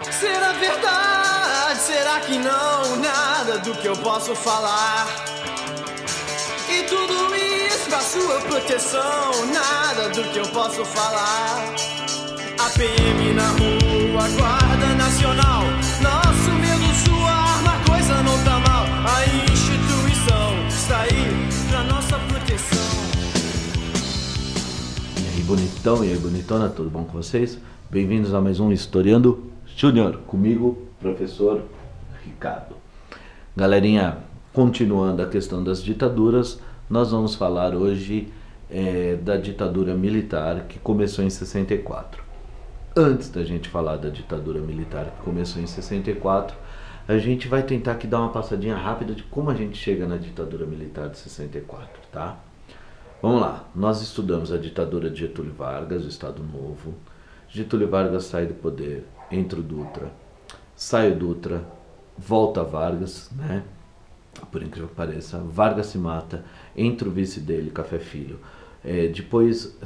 Será verdade? Será que não? Nada do que eu posso falar. E tudo isso pra sua proteção. Nada do que eu posso falar. A PM na rua, Guarda Nacional. Nosso medo, sua arma, a coisa não tá mal. A instituição está aí pra nossa proteção. E aí, bonitão e aí, bonitona, tudo bom com vocês? Bem-vindos a mais um Historiando Júnior, comigo, professor Ricardo. Galerinha, continuando a questão das ditaduras, nós vamos falar hoje da ditadura militar que começou em 64. Antes da gente falar da ditadura militar que começou em 64, a gente vai tentar aqui dar uma passadinha rápida de como a gente chega na ditadura militar de 64, tá? Vamos lá, nós estudamos a ditadura de Getúlio Vargas, o Estado Novo. Getúlio Vargas sai do poder, entra o Dutra, sai o Dutra, volta Vargas, né? Por incrível que pareça, Vargas se mata, entra o vice dele, Café Filho. Depois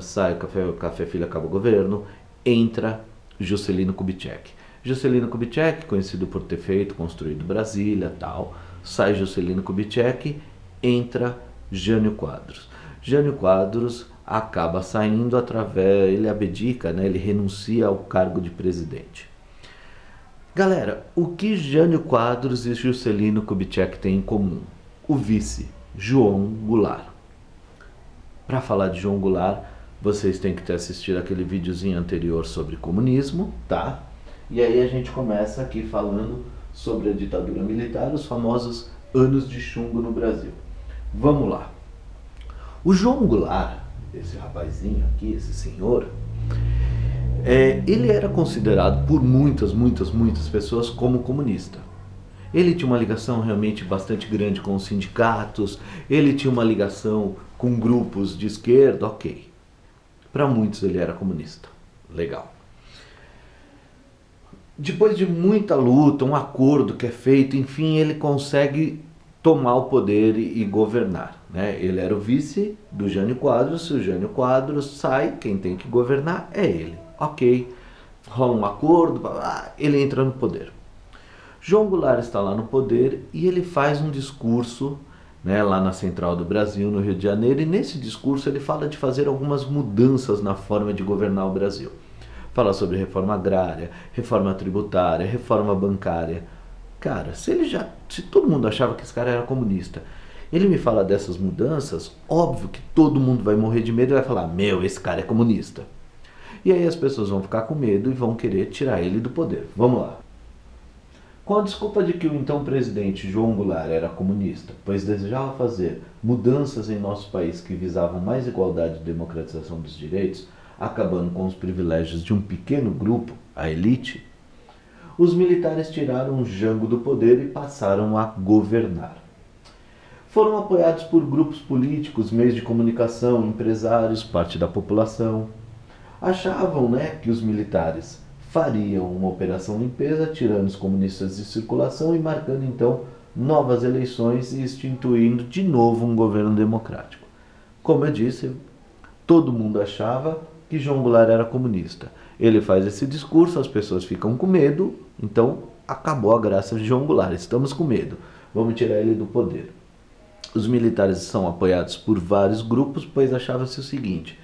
sai Café Filho, acaba o governo, entra Juscelino Kubitschek. Juscelino Kubitschek, conhecido por ter construído Brasília, tal, sai Juscelino Kubitschek, entra Jânio Quadros. Jânio Quadros acaba saindo ele abdica, né? Ele renuncia ao cargo de presidente. Galera, o que Jânio Quadros e Juscelino Kubitschek têm em comum? O vice, João Goulart. Para falar de João Goulart, vocês têm que ter assistido aquele videozinho anterior sobre comunismo, tá? E aí a gente começa aqui falando sobre a ditadura militar, os famosos anos de chumbo no Brasil. Vamos lá. O João Goulart, esse rapazinho aqui, esse senhor, ele era considerado por muitas pessoas como comunista. Ele tinha uma ligação realmente bastante grande com os sindicatos, ele tinha uma ligação com grupos de esquerda, ok. Para muitos ele era comunista, legal. Depois de muita luta, um acordo que é feito, enfim, ele consegue tomar o poder e governar, né? Ele era o vice do Jânio Quadros. Se o Jânio Quadros sai, quem tem que governar é ele. Ok, rola um acordo, ele entra no poder. João Goulart está lá no poder e ele faz um discurso, né, lá na Central do Brasil, no Rio de Janeiro, e nesse discurso ele fala de fazer algumas mudanças na forma de governar o Brasil. Fala sobre reforma agrária, reforma tributária, reforma bancária. Cara, se todo mundo achava que esse cara era comunista, ele me fala dessas mudanças, óbvio que todo mundo vai morrer de medo e vai falar, meu, esse cara é comunista. E aí as pessoas vão ficar com medo e vão querer tirar ele do poder. Vamos lá. Com a desculpa de que o então presidente João Goulart era comunista, pois desejava fazer mudanças em nosso país que visavam mais igualdade e democratização dos direitos, acabando com os privilégios de um pequeno grupo, a elite, os militares tiraram o Jango do poder e passaram a governar. Foram apoiados por grupos políticos, meios de comunicação, empresários, parte da população. Achavam, né, que os militares fariam uma operação limpeza, tirando os comunistas de circulação e marcando então novas eleições e instituindo de novo um governo democrático. Como eu disse, todo mundo achava que João Goulart era comunista. Ele faz esse discurso, as pessoas ficam com medo, então acabou a graça de João Goulart, estamos com medo, vamos tirar ele do poder. Os militares são apoiados por vários grupos, pois achava-se o seguinte: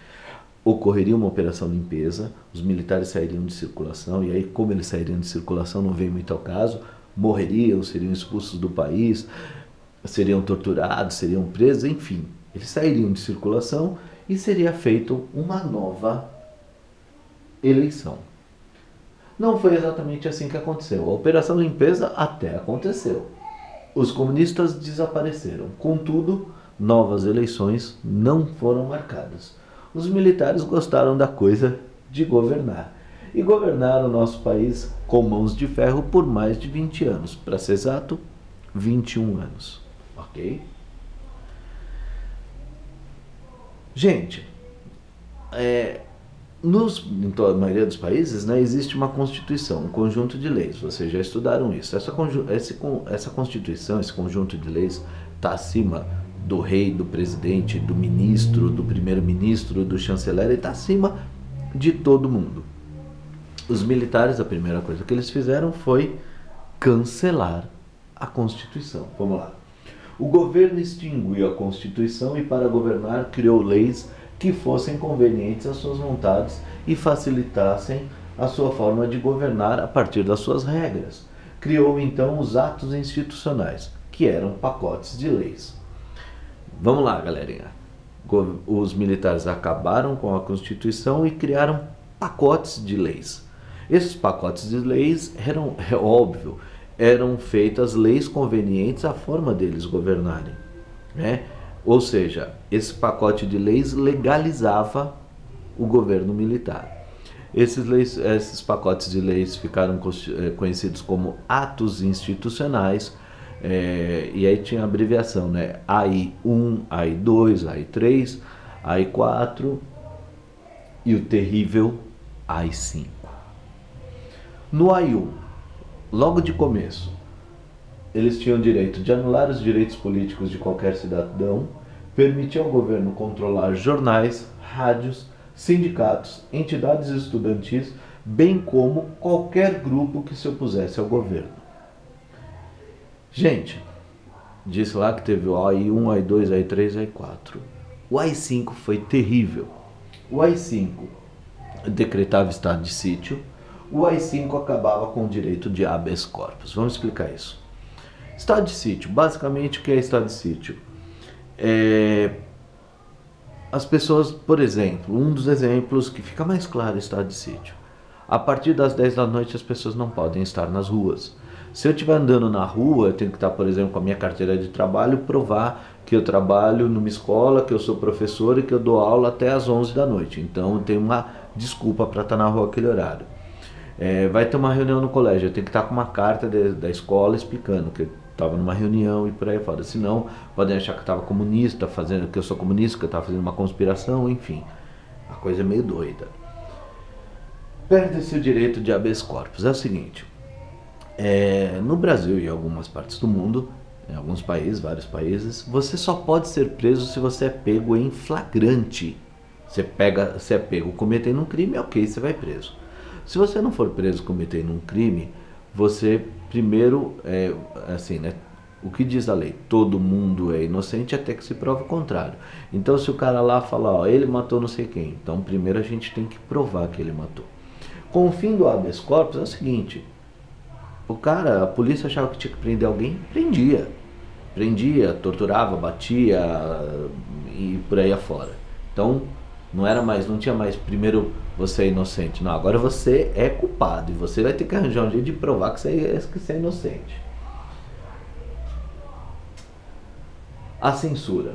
ocorreria uma operação limpeza, os militares sairiam de circulação, e aí como eles sairiam de circulação não vem muito ao caso, morreriam, seriam expulsos do país, seriam torturados, seriam presos, enfim, eles sairiam de circulação e seria feita uma nova eleição. Não foi exatamente assim que aconteceu. A operação limpeza até aconteceu. Os comunistas desapareceram. Contudo, novas eleições não foram marcadas. Os militares gostaram da coisa de governar. E governaram o nosso país com mãos de ferro por mais de 20 anos. Para ser exato, 21 anos. Ok? Gente, na maioria dos países, né, existe uma Constituição, um conjunto de leis. Vocês já estudaram isso. Essa Constituição, esse conjunto de leis, está acima do rei, do presidente, do ministro, do primeiro-ministro, do chanceler, e está acima de todo mundo. Os militares, a primeira coisa que eles fizeram foi cancelar a Constituição. Vamos lá. O governo extinguiu a Constituição e, para governar, criou leis que fossem convenientes às suas vontades e facilitassem a sua forma de governar a partir das suas regras. Criou então os atos institucionais, que eram pacotes de leis. Vamos lá, galerinha. Os militares acabaram com a Constituição e criaram pacotes de leis. Esses pacotes de leis eram, é óbvio, eram feitas leis convenientes à forma deles governarem, né? Ou seja, esse pacote de leis legalizava o governo militar. Esses pacotes de leis ficaram conhecidos como atos institucionais, e aí tinha a abreviação, né? AI-1, AI-2, AI-3, AI-4 e o terrível AI-5. No AI-1, logo de começo, eles tinham o direito de anular os direitos políticos de qualquer cidadão, permitir ao governo controlar jornais, rádios, sindicatos, entidades estudantis, bem como qualquer grupo que se opusesse ao governo. Gente, disse lá que teve o AI-1, AI-2, AI-3, AI-4. O AI-5 foi terrível. O AI-5 decretava estado de sítio. O AI-5 acabava com o direito de habeas corpus. Vamos explicar isso. Estado de sítio. Basicamente, o que é estado de sítio? As pessoas, por exemplo, um dos exemplos que fica mais claro, estado de sítio. A partir das 10 da noite as pessoas não podem estar nas ruas. Se eu estiver andando na rua, eu tenho que estar, por exemplo, com a minha carteira de trabalho, provar que eu trabalho numa escola, que eu sou professor e que eu dou aula até às 11 da noite. Então eu tenho uma desculpa para estar na rua aquele horário. Vai ter uma reunião no colégio, eu tenho que estar com uma carta da escola explicando que eu estava numa reunião e por aí fora. Senão, podem achar que eu estava comunista, que eu sou comunista, que eu estava fazendo uma conspiração, enfim. A coisa é meio doida. Perde-se o direito de habeas corpus. É o seguinte, no Brasil e em algumas partes do mundo, em alguns países, vários países, você só pode ser preso se você é pego em flagrante. Você é pego cometendo um crime, ok, você vai preso. Se você não for preso cometendo um crime, você primeiro, assim, né? O que diz a lei? Todo mundo é inocente até que se prove o contrário. Então se o cara lá falar, ó, ele matou não sei quem, então primeiro a gente tem que provar que ele matou. Com o fim do habeas corpus é o seguinte, a polícia achava que tinha que prender alguém, prendia, torturava, batia e por aí afora. Então não tinha mais primeiro você é inocente, não, agora você é culpado e você vai ter que arranjar um jeito de provar que você é inocente. A censura.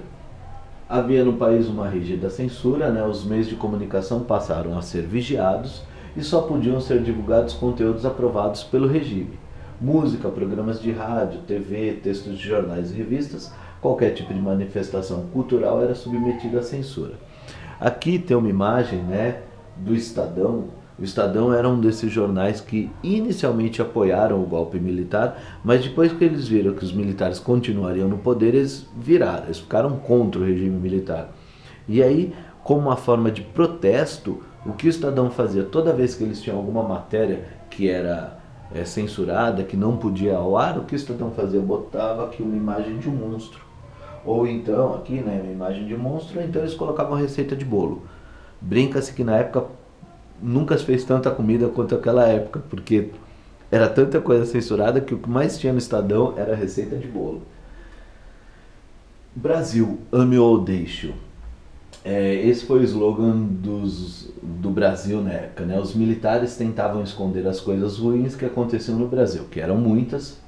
Havia no país uma rígida censura, né? Os meios de comunicação passaram a ser vigiados e só podiam ser divulgados conteúdos aprovados pelo regime. Música, programas de rádio, TV, textos de jornais e revistas, qualquer tipo de manifestação cultural era submetida à censura. Aqui tem uma imagem, né, do Estadão. O Estadão era um desses jornais que inicialmente apoiaram o golpe militar, mas depois que eles viram que os militares continuariam no poder, eles ficaram contra o regime militar. E aí, como uma forma de protesto, o que o Estadão fazia? Toda vez que eles tinham alguma matéria que era censurada, que não podia ao ar, o que o Estadão fazia? Botava aqui uma imagem de um monstro. Ou então, aqui, né, uma imagem de um monstro, então eles colocavam receita de bolo. Brinca-se que na época nunca se fez tanta comida quanto aquela época, porque era tanta coisa censurada que o que mais tinha no Estadão era receita de bolo. Brasil, ame ou deixe-o. Esse foi o slogan do Brasil na época, né? Os militares tentavam esconder as coisas ruins que aconteciam no Brasil, que eram muitas,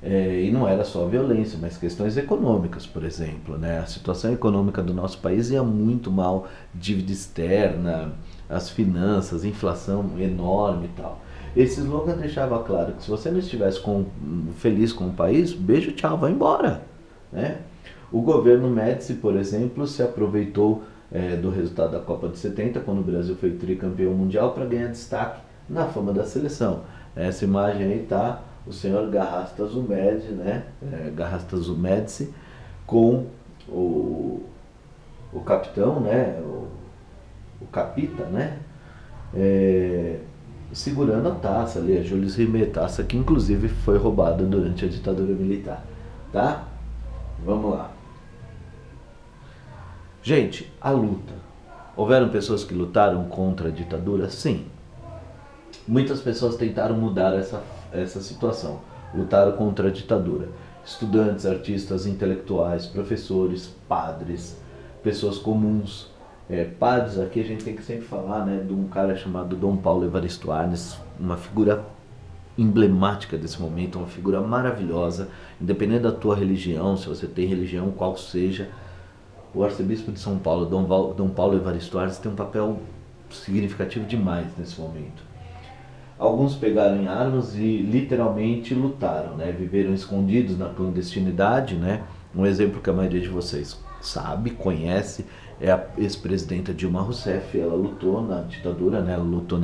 e não era só violência, mas questões econômicas, por exemplo, né? A situação econômica do nosso país ia muito mal, dívida externa, as finanças, inflação enorme e tal. Esse slogan deixava claro que se você não estivesse feliz com o país, beijo, tchau, vai embora, né? O governo Médici, por exemplo, se aproveitou do resultado da Copa de 70, quando o Brasil foi tricampeão mundial, para ganhar destaque na fama da seleção. Essa imagem aí tá o senhor Garrastazu Médici, né? Garrastazu Médici, com o capitão, né? O capita, né? segurando a taça ali, a Julius Rimet, taça que inclusive foi roubada durante a ditadura militar, tá? Vamos lá. Gente, a luta. Houveram pessoas que lutaram contra a ditadura? Sim. Muitas pessoas tentaram mudar essa situação, lutaram contra a ditadura. Estudantes, artistas, intelectuais, professores, padres, pessoas comuns. Padres, aqui a gente tem que sempre falar, né, de um cara chamado Dom Paulo Evaristo Arnes, uma figura emblemática desse momento, uma figura maravilhosa, independente da tua religião, se você tem religião, qual seja. O arcebispo de São Paulo, Dom Paulo Evaristo Arnes, tem um papel significativo demais nesse momento. Alguns pegaram em armas e literalmente lutaram, né? Viveram escondidos na clandestinidade, né? Um exemplo que a maioria de vocês sabe, conhece, é a ex-presidenta Dilma Rousseff. Ela lutou na ditadura, né? Ela lutou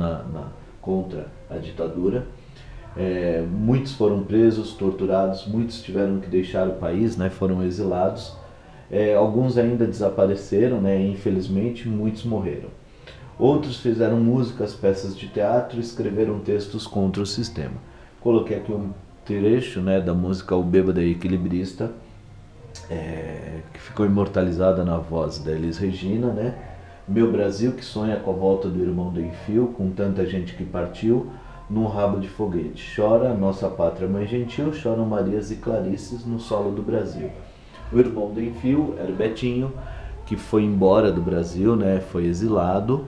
contra a ditadura. Muitos foram presos, torturados, muitos tiveram que deixar o país, né? Foram exilados. Alguns ainda desapareceram, né? Infelizmente, muitos morreram. Outros fizeram músicas, peças de teatro, escreveram textos contra o sistema. Coloquei aqui um trecho, né, da música O Bêbado e Equilibrista, que ficou imortalizada na voz da Elis Regina, né? Meu Brasil que sonha com a volta do irmão do Enfio, com tanta gente que partiu, num rabo de foguete. Chora nossa pátria mãe gentil, choram Marias e Clarices no solo do Brasil. O irmão do Enfio era o Betinho, que foi embora do Brasil, né? Foi exilado.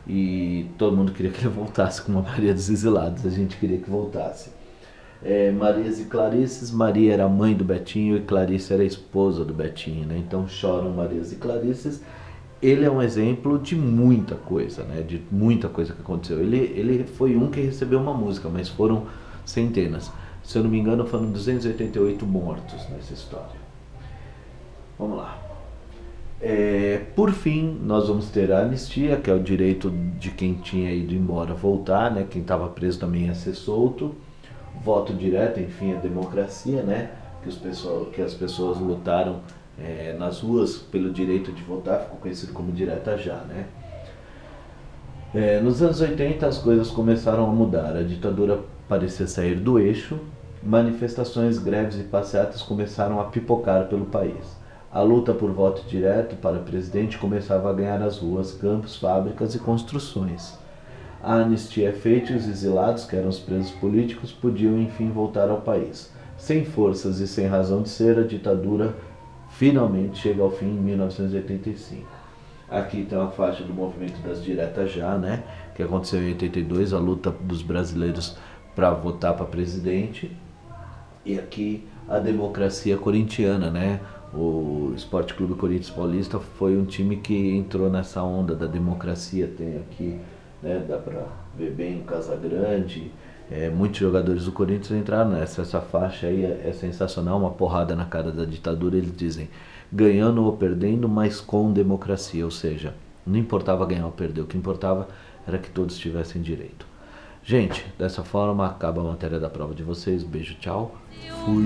E todo mundo queria que ele voltasse, como a Maria dos Exilados, a gente queria que voltasse. Marias e Clarices, Maria era a mãe do Betinho e Clarice era a esposa do Betinho, né? Então choram Marias e Clarices. Ele é um exemplo de muita coisa, né? De muita coisa que aconteceu. Ele foi um que recebeu uma música, mas foram centenas. Se eu não me engano, foram 288 mortos nessa história. Vamos lá. Por fim, nós vamos ter a anistia, que é o direito de quem tinha ido embora voltar, né? Quem estava preso também ia ser solto. Voto direto, enfim, a democracia, né? Que as pessoas lutaram nas ruas pelo direito de votar, ficou conhecido como direta já, né? Nos anos 80 as coisas começaram a mudar, a ditadura parecia sair do eixo, manifestações, greves e passeatas começaram a pipocar pelo país. A luta por voto direto para presidente começava a ganhar as ruas, campos, fábricas e construções. A anistia é feita e os exilados, que eram os presos políticos, podiam enfim voltar ao país. Sem forças e sem razão de ser, a ditadura finalmente chega ao fim em 1985. Aqui tem uma faixa do movimento das diretas já, né? Que aconteceu em 82, a luta dos brasileiros para votar para presidente. E aqui a democracia corintiana, né? O Esporte Clube Corinthians Paulista foi um time que entrou nessa onda da democracia. Tem aqui, né, dá para ver bem o Casagrande, muitos jogadores do Corinthians entraram nessa. Essa faixa aí é sensacional, uma porrada na cara da ditadura. Eles dizem, ganhando ou perdendo, mas com democracia. Ou seja, não importava ganhar ou perder, o que importava era que todos tivessem direito. Gente, dessa forma acaba a matéria da prova de vocês. Beijo, tchau. Fui.